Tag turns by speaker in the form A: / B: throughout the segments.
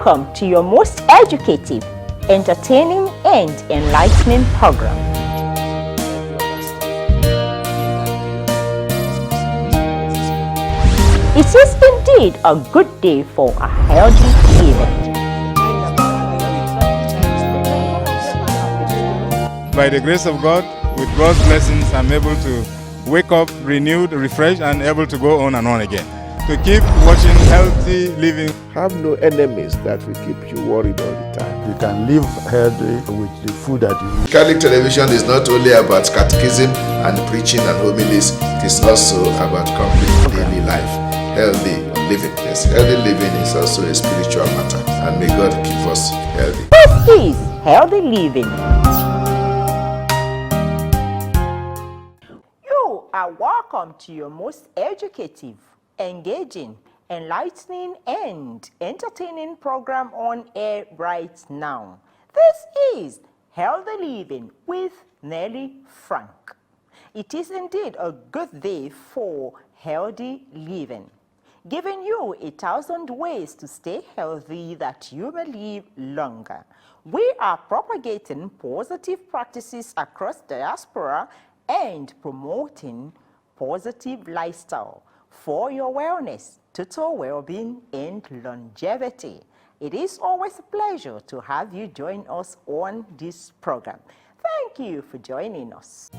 A: Welcome to your most educative, entertaining and enlightening program. It is indeed a good day for a healthy living.
B: By the grace of God, with God's blessings, I'm able to wake up renewed, refreshed, and able to go on and on again. To keep watching healthy living.
C: Have no enemies that will keep you worried all the time.
D: You can live healthy with the food that you eat.
E: Catholic television is not only about catechism and preaching and homilies, it is also about complete daily life, healthy living. Yes, healthy living is also a spiritual matter, and may God keep us healthy.
A: This is Healthy Living. You are welcome to your most educative, engaging, enlightening and entertaining program on air right now. This is Healthy Living with Nelly Frank. It is indeed a good day for healthy living, giving you 1,000 ways to stay healthy that you may live longer. We are propagating positive practices across diaspora and promoting positive lifestyle for your wellness, total well-being and longevity. It is always a pleasure to have you join us on this program. Thank you for joining us.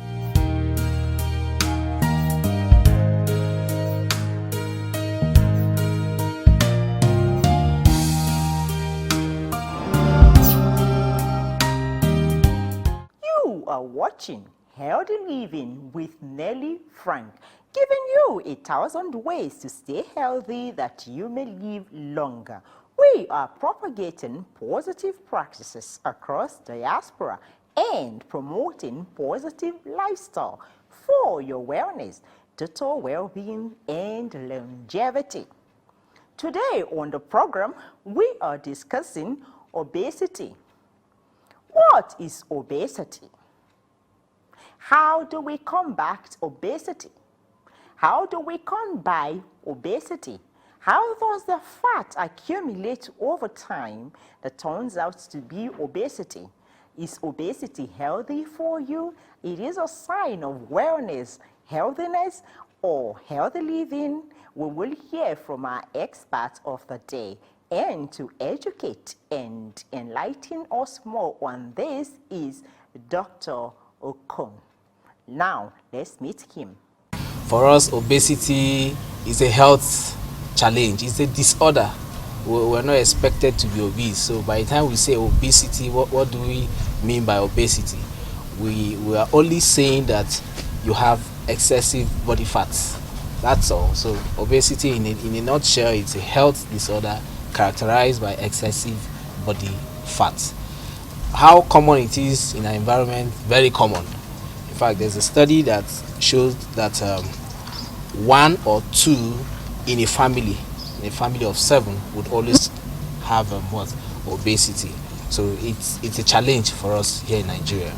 A: You are watching Healthy Living with Nelly Frank, giving you 1,000 ways to stay healthy that you may live longer. We are propagating positive practices across diaspora and promoting positive lifestyle for your wellness, total well-being and longevity. Today on the program, we are discussing obesity. What is obesity? How do we combat obesity? How do we combat obesity? How does the fat accumulate over time that turns out to be obesity? Is obesity healthy for you? It is a sign of wellness, healthiness, or healthy living. We will hear from our expert of the day. And to educate and enlighten us more on this is Dr. Okon. Now, let's meet him.
F: For us, obesity is a health challenge. It's a disorder. We're not expected to be obese. So by the time we say obesity, what do we mean by obesity? We are only saying that you have excessive body fat. That's all. So obesity in a nutshell, it's a health disorder characterized by excessive body fat. How common it is in our environment? Very common. In fact, there's a study that shows that 1 or 2 in a family of 7 would always have obesity. So it's a challenge for us here in Nigeria.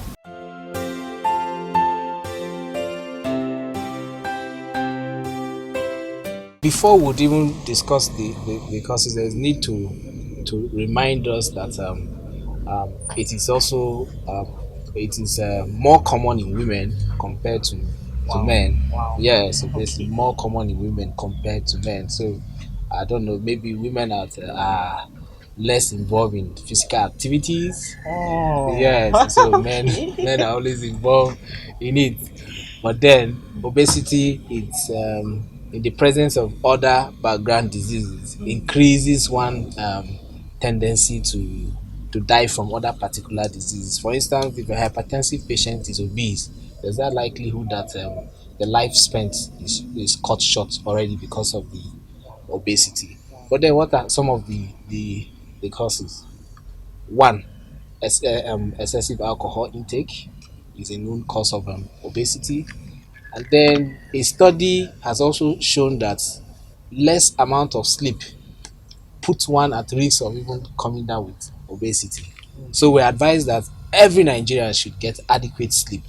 F: Before we'd even discuss the causes, there's need to remind us that it is also more common in women compared to men. Wow. Yeah, so it's more common in women compared to men. So I don't know, maybe women are less involved in physical activities. Oh. Yes, so men are always involved in it. But then obesity, it's in the presence of other background diseases, increases one tendency to die from other particular diseases. For instance, if a hypertensive patient is obese, there's that likelihood that the life spent is cut short already because of the obesity. But then what are some of the causes? 1, excessive alcohol intake is a known cause of obesity. And then a study has also shown that less amount of sleep puts one at risk of even coming down with obesity. So we advise that every Nigerian should get adequate sleep.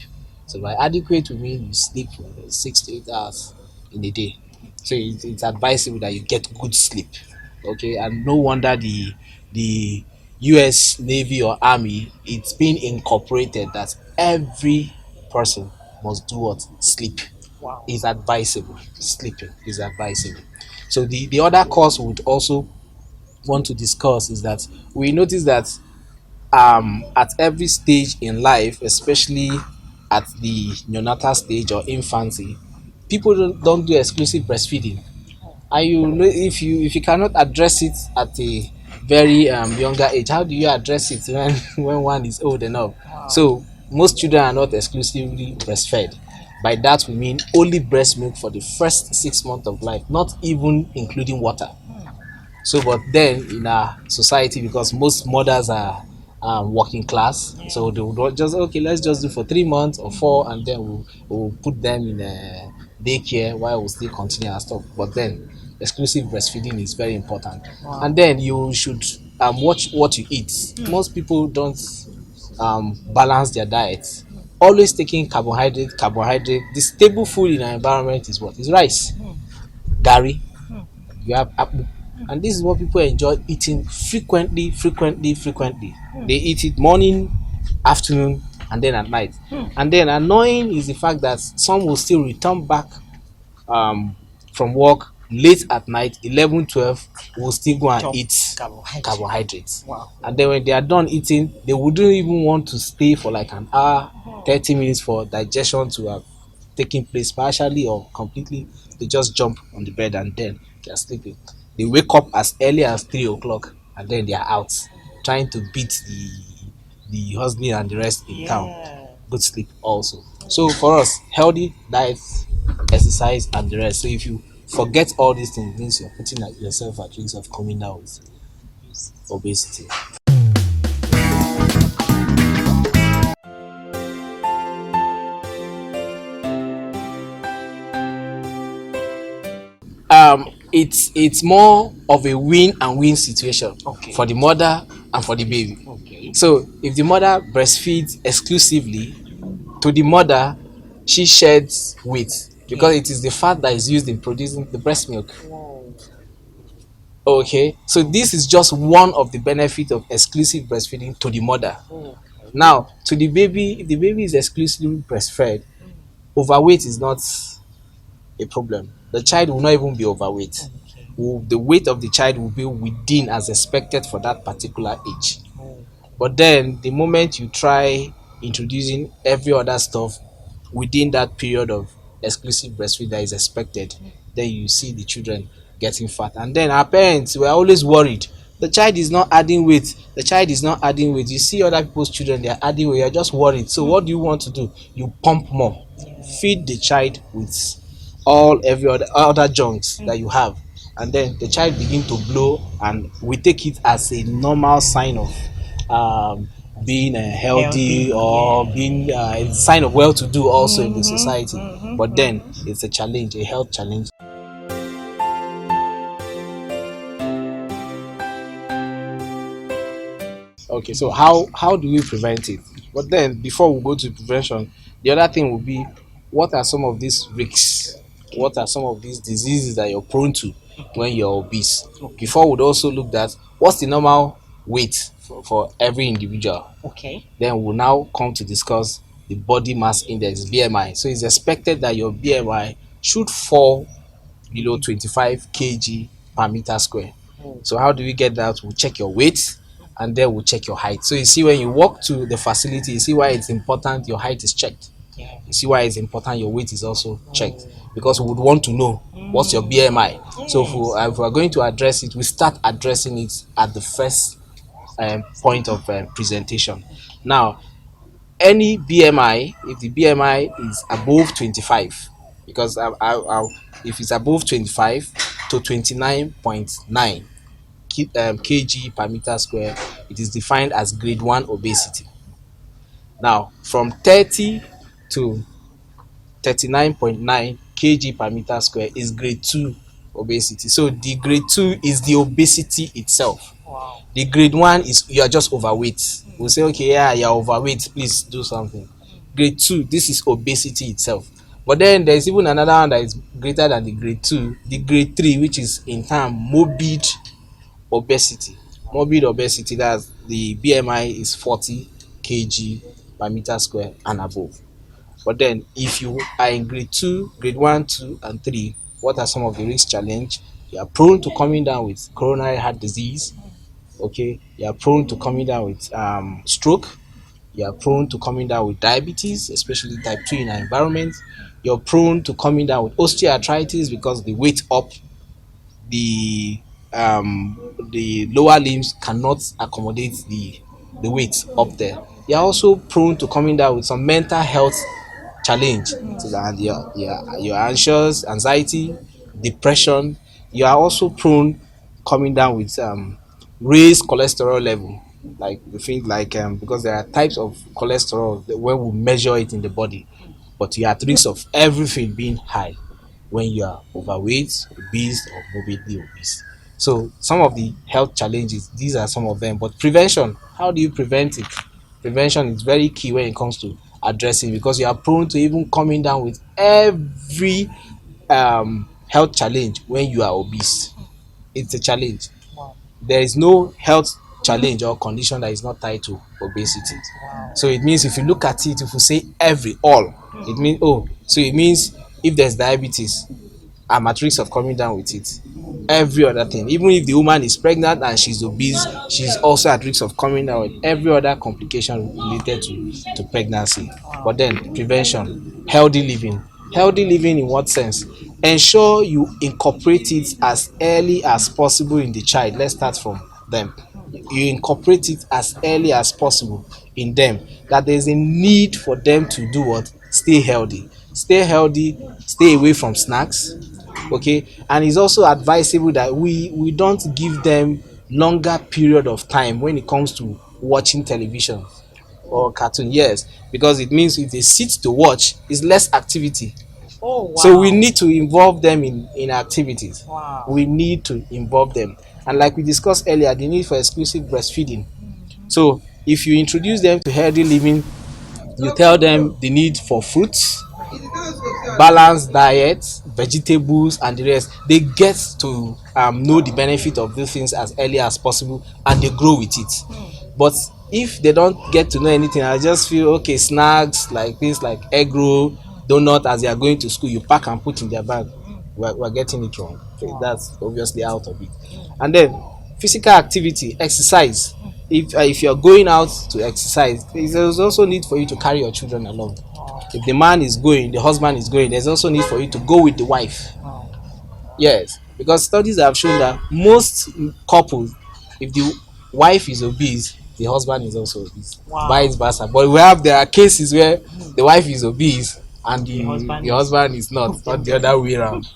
F: So by adequate, we mean you sleep 6 to 8 hours in a day. So it's advisable that you get good sleep. Okay, and no wonder the the US Navy or Army, it's been incorporated that every person must do what? Sleep.
A: Wow.
F: Is advisable. Sleeping is advisable. So the other cause we would also want to discuss is that we notice that at every stage in life, especially at the neonatal stage or infancy, people don't do exclusive breastfeeding. And you know, if you cannot address it at a very younger age, how do you address it when when one is old enough? So most children are not exclusively breastfed. By that we mean only breast milk for the first 6 months of life, not even including water. So but then in our society, because most mothers are working class, so they would just, okay, let's just do for 3 months or four, and then we'll put them in a daycare while we still continue our stuff. But then exclusive breastfeeding is very important. And then you should watch what you eat. Most people don't balance their diet, always taking carbohydrate. The stable food in our environment is what? Is rice, garri, you have apple. And this is what people enjoy eating frequently. They eat it morning, afternoon, and then at night. And then annoying is the fact that some will still return back um from work late at night, 11, 12, will still go and
A: Chop
F: eat carbohydrates.
A: Wow.
F: And then when they are done eating, they wouldn't even want to stay for like an hour, 30 minutes for digestion to have taken place partially or completely. They just jump on the bed and then they are sleeping. They wake up as early as 3 o'clock and then they are out trying to beat the husband and the rest in town. Good sleep also. So for us, healthy diet, exercise, and the rest. So if you forget all these things, it means you're putting yourself at risk of coming down with obesity. It's more of a win and win situation.
A: Okay.
F: For the mother and for the baby.
A: Okay.
F: So if the mother breastfeeds exclusively, to the mother, she sheds weight because it is the fat that is used in producing the breast milk. Okay, so this is just one of the benefits of exclusive breastfeeding to the mother. Now to the baby, if the baby is exclusively breastfed, overweight is not a problem. The child will not even be overweight. The weight of the child will be within as expected for that particular age. But then the moment you try introducing every other stuff within that period of exclusive breastfeed that is expected, then you see the children getting fat. And then our parents were always worried. The child is not adding weight. The child is not adding weight. You see other people's children, they are adding weight. You're just worried. So what do you want to do? You pump more. Feed the child with every other junks that you have. And then the child begin to blow, and we take it as a normal sign of being healthy or being a sign of well-to-do also in the society. But then it's a challenge, a health challenge. Okay, so how do we prevent it? But then before we go to prevention, the other thing will be, what are some of these risks? What are some of these diseases that you're prone to when you're obese? Before we'd also look at what's the normal weight for every individual.
A: Okay.
F: Then we'll now come to discuss the body mass index, BMI. So it's expected that your BMI should fall below 25 kg per meter square. So how do we get that? We'll check your weight and then we'll check your height. So you see, when you walk to the facility, you see why it's important your height is checked. You see why it's important your weight is also checked, because we would want to know what's your BMI. So if we're going to address it, we start addressing it at the first point of presentation. Now, any BMI, if the BMI is above 25, because if it's above 25 to 29.9 kg per meter square, it is defined as grade 1 obesity. Now from 30 to 39.9 kg per meter square is grade 2 obesity. So the grade 2 is the obesity itself. The grade 1 is you are just overweight. We'll say, okay, yeah, you're overweight, please do something. Grade 2, this is obesity itself. But then there's even another one that is greater than the grade 2, the grade 3, which is in term morbid obesity. morbid obesity, that's the BMI is 40 kg per meter square and above. But then if you are in grade 2, grade 1, 2 and 3, what are some of the risk challenge? You are prone to coming down with coronary heart disease. Okay, you are prone to coming down with stroke. You are prone to coming down with diabetes, especially type 2 in our environment. You're prone to coming down with osteoarthritis because the weight up, the lower limbs cannot accommodate the weight up there. You're also prone to coming down with some mental health challenge, so that you're anxious, anxiety, depression. You are also prone coming down with raised cholesterol level, like we think like because there are types of cholesterol that when we measure it in the body, but you are at risk of everything being high when you are overweight, obese or morbidly obese. So some of the health challenges, these are some of them. But prevention, how do you prevent it? Prevention is very key when it comes to addressing, because you are prone to even coming down with every health challenge when you are obese. It's a challenge. There is no health challenge or condition that is not tied to obesity. So it means if you look at it, if you say every all, it means, oh, so it means if there's diabetes, I'm at risk of coming down with it. Every other thing, even if the woman is pregnant and she's obese, she's also at risk of coming down with every other complication related to pregnancy. But then prevention, healthy living in what sense? Ensure you incorporate it as early as possible in the child. Let's start from them. You incorporate it as early as possible in them, that there's a need for them to do what? Stay healthy, stay away from snacks. Okay, and it's also advisable that we don't give them longer period of time when it comes to watching television or cartoon. Yes, because it means if they sit to watch, it's less activity.
A: Oh, wow.
F: So we need to involve them in activities.
A: Wow.
F: We need to involve them, and like we discussed earlier, the need for exclusive breastfeeding. So if you introduce them to healthy living, you tell them the need for fruits, balanced diet, vegetables and the rest. They get to know the benefit of these things as early as possible, and they grow with it. But if they don't get to know anything, I just feel okay, snacks like things like egg roll, donut, as they are going to school, you pack and put in their bag. We're getting it wrong. So that's obviously out of it. And then physical activity, exercise. If you're going out to exercise, there's also need for you to carry your children along. If the man is going, the husband is going, there's also need for you to go with the wife. Yes, because studies have shown that most couples, if the wife is obese, the husband is also obese.
A: Wow.
F: Vice versa. But there are cases where the wife is obese and the husband is not the other way around.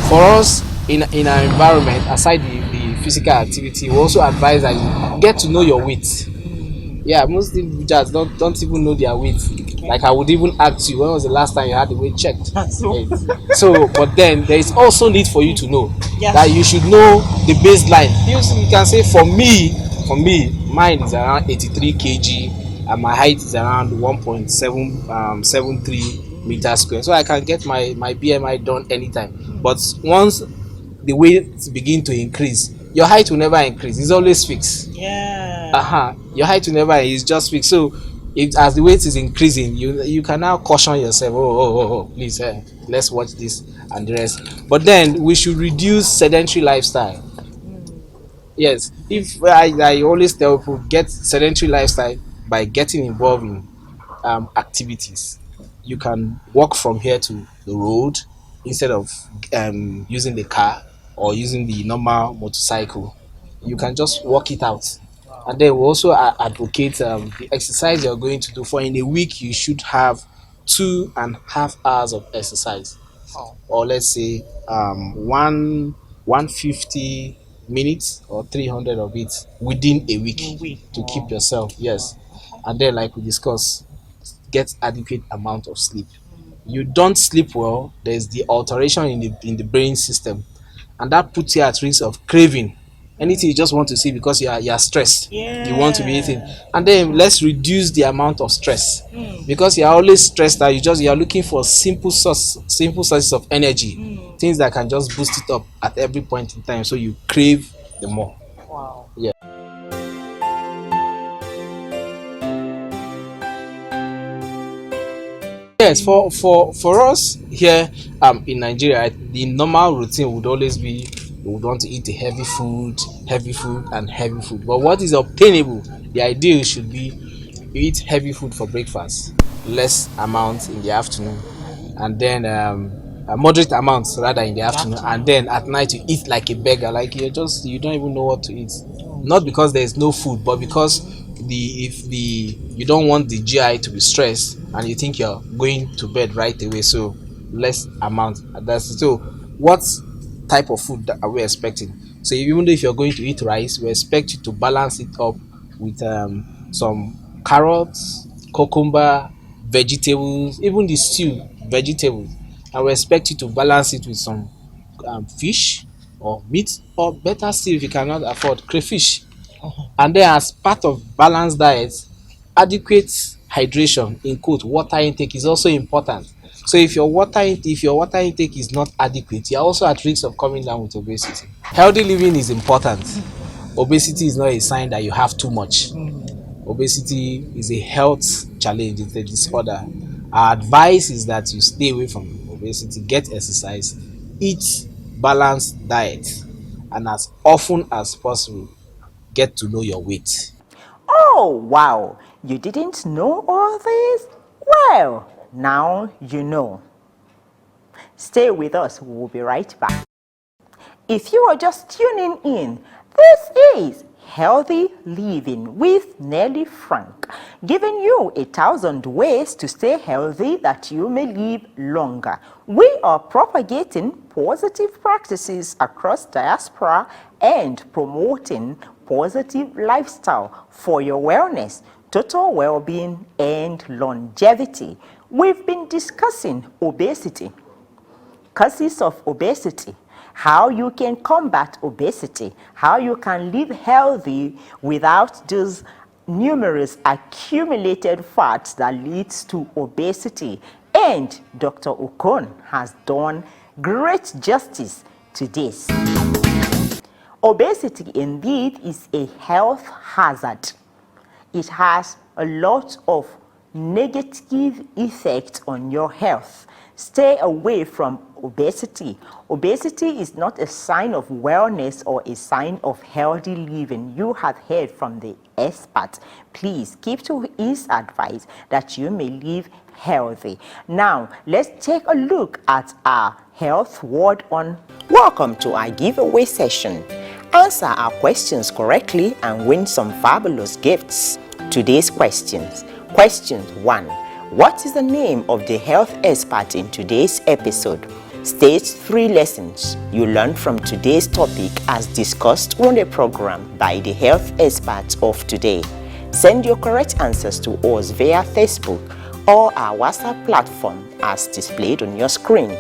F: For us in our environment, aside the physical activity, we also advise that you get to know your weight. Yeah, most individuals don't even know their weight. Like I would even ask you, when was the last time you had the weight checked? So but then there is also need for you to know that you should know the baseline. You can say for me, mine is around 83 kg and my height is around 1.73 meters square. So I can get my BMI done anytime. But once the weight begin to increase, your height will never increase. It's always fixed.
A: Yeah.
F: Your height will never is just fixed. So if as the weight is increasing, you can now caution yourself. Oh, please, let's watch this and the rest. But then we should reduce sedentary lifestyle. Yes, if I always tell people, get sedentary lifestyle by getting involved in activities. You can walk from here to the road instead of using the car or using the normal motorcycle. You can just walk it out. And then we also advocate the exercise you're going to do. For in a week, you should have 2.5 hours of exercise, or let's say 150 minutes or 300 of it within a week to keep yourself. Yes, and then like we discussed, get adequate amount of sleep. You don't sleep well, there's the alteration in the brain system, and that puts you at risk of craving anything you just want to see because you are stressed. You want to be eating. And then let's reduce the amount of stress, because you're always stressed out. You're looking for simple sources of energy, things that can just boost it up at every point in time, so you crave the more.
A: Wow.
F: Yeah. Yes, for us here in Nigeria, the normal routine would always be we would want to eat a heavy food and heavy food. But what is obtainable? The ideal should be you eat heavy food for breakfast, less amount in the afternoon, and then moderate amounts rather in the afternoon, and then at night you eat like a beggar, like you don't even know what to eat. Not because there is no food, but because the you don't want the GI to be stressed and you think you're going to bed right away, so less amount. That's so. What type of food that are we expecting? So even if you're going to eat rice, we expect you to balance it up with some carrots, cucumber, vegetables, even the stew vegetables, and we expect you to balance it with some fish or meat, or better still if you cannot afford crayfish. And then as part of balanced diet, adequate hydration, in quote water intake, is also important. So if your water intake is not adequate, you are also at risk of coming down with obesity. Healthy living is important. Obesity is not a sign that you have too much. Obesity is a health challenge, it's a disorder. Our advice is that you stay away from obesity, get exercise, eat balanced diet, and as often as possible get to know your weight.
A: Oh, wow. You didn't know all this? Well, now you know. Stay with us. We'll be right back. If you are just tuning in, this is Healthy Living with Nelly Frank, giving you 1,000 ways to stay healthy that you may live longer. We are propagating positive practices across diaspora and promoting positive lifestyle for your wellness, total well-being, and longevity. We've been discussing obesity, causes of obesity, how you can combat obesity, how you can live healthy without those numerous accumulated fats that leads to obesity. And Dr. Okon has done great justice to this. Obesity indeed is a health hazard. It has a lot of negative effects on your health. Stay away from obesity. Obesity is not a sign of wellness or a sign of healthy living. You have heard from the expert. Please keep to his advice that you may live healthy. Now, let's take a look at our health word on. Welcome to our giveaway session. Answer our questions correctly and win some fabulous gifts. Today's questions. Question 1. What is the name of the health expert in today's episode? State 3 lessons you learned from today's topic as discussed on the program by the health expert of today. Send your correct answers to us via Facebook or our WhatsApp platform as displayed on your screen.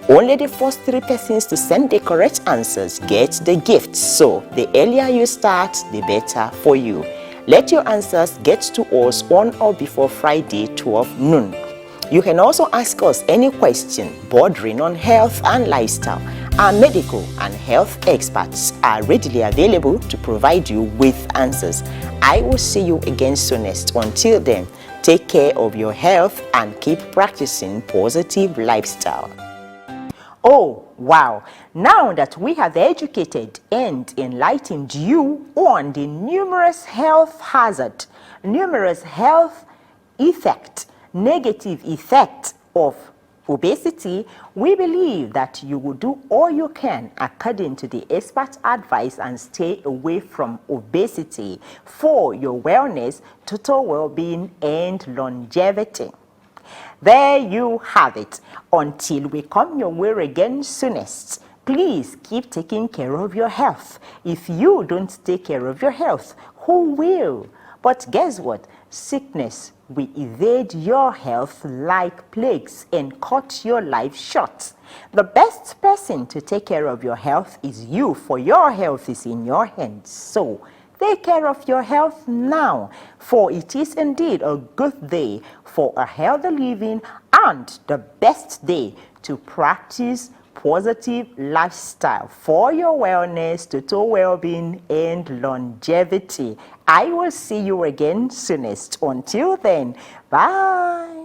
A: Only the first 3 persons to send the correct answers get the gift, so the earlier you start, the better for you. Let your answers get to us on or before Friday 12 noon. You can also ask us any question bordering on health and lifestyle. Our medical and health experts are readily available to provide you with answers. I will see you again soonest. Until then, take care of your health and keep practicing positive lifestyle. Oh, wow. Now that we have educated and enlightened you on the numerous health hazards, numerous health effects, negative effects of obesity, we believe that you will do all you can according to the expert advice and stay away from obesity for your wellness, total well-being, and longevity. There you have it. Until we come your way again soonest, please keep taking care of your health. If you don't take care of your health, who will? But guess what? Sickness will evade your health like plagues and cut your life short. The best person to take care of your health is you, for your health is in your hands. So, take care of your health now, for it is indeed a good day for a healthy living and the best day to practice positive lifestyle for your wellness, total well-being, and longevity. I will see you again soonest. Until then, bye.